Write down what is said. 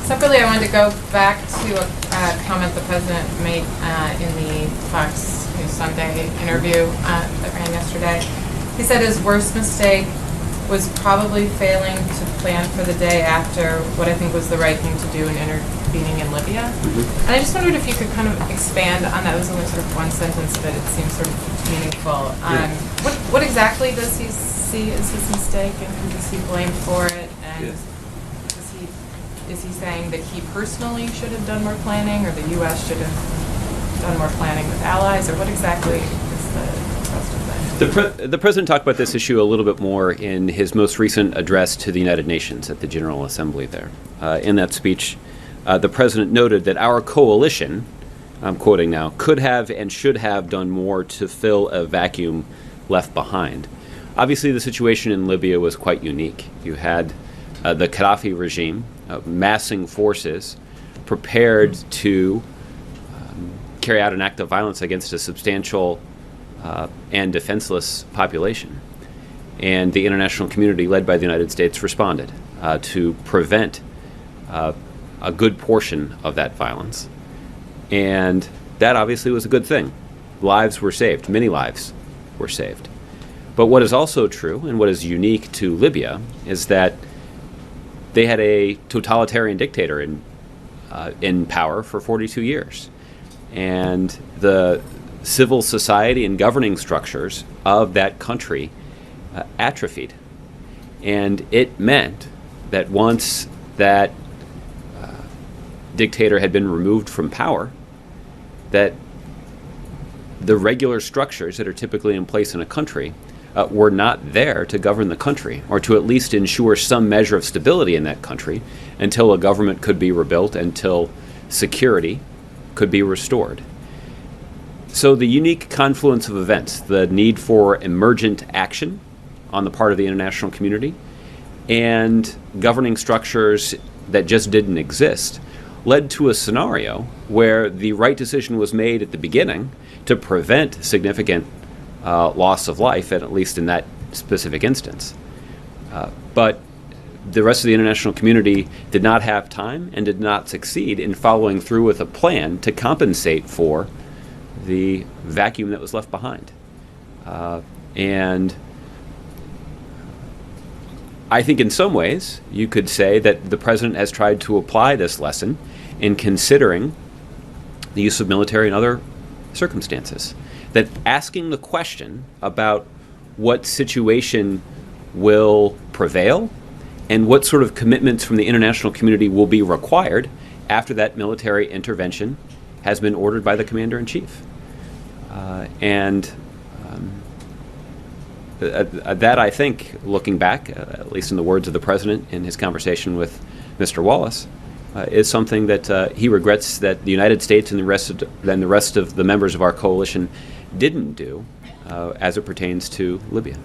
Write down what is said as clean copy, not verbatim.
Separately, I wanted to go back to a comment the president made in the Fox News Sunday interview that ran yesterday. He said his worst mistake was probably failing to plan for the day after what I think was the right thing to do in intervening in Libya. And I just wondered if you could kind of expand on that. It was only sort of one sentence, but it seems sort of meaningful. What exactly does he see as his mistake, and who does he blame for it? And is he saying that he personally should have done more planning, or the U.S. should have done more planning with allies, or what exactly is the thrust of that? The president talked about this issue a little bit more in his most recent address to the United Nations at the General Assembly there. In that speech, the president noted that our coalition, I'm quoting now, could have and should have done more to fill a vacuum left behind. Obviously, the situation in Libya was quite unique. You had the Gaddafi regime massing forces prepared to carry out an act of violence against a substantial and defenseless population. And the international community, led by the United States, responded to prevent a good portion of that violence. And that obviously was a good thing. Lives were saved. Many lives were saved. But what is also true, and what is unique to Libya, is that they had a totalitarian dictator in power for 42 years. And the civil society and governing structures of that country atrophied. And it meant that once that dictator had been removed from power, that the regular structures that are typically in place in a country were not there to govern the country, or to at least ensure some measure of stability in that country until a government could be rebuilt, until security could be restored. So the unique confluence of events, the need for emergent action on the part of the international community, and governing structures that just didn't exist, led to a scenario where the right decision was made at the beginning to prevent significant loss of life, at least in that specific instance. But the rest of the international community did not have time and did not succeed in following through with a plan to compensate for the vacuum that was left behind. And I think in some ways you could say that the president has tried to apply this lesson in considering the use of military in other circumstances. That asking the question about what situation will prevail and what sort of commitments from the international community will be required after that military intervention has been ordered by the commander-in-chief. That, I think, looking back, at least in the words of the president in his conversation with Mr. Wallace, is something that he regrets that the United States and the rest of the members of our coalition didn't do as it pertains to Libya.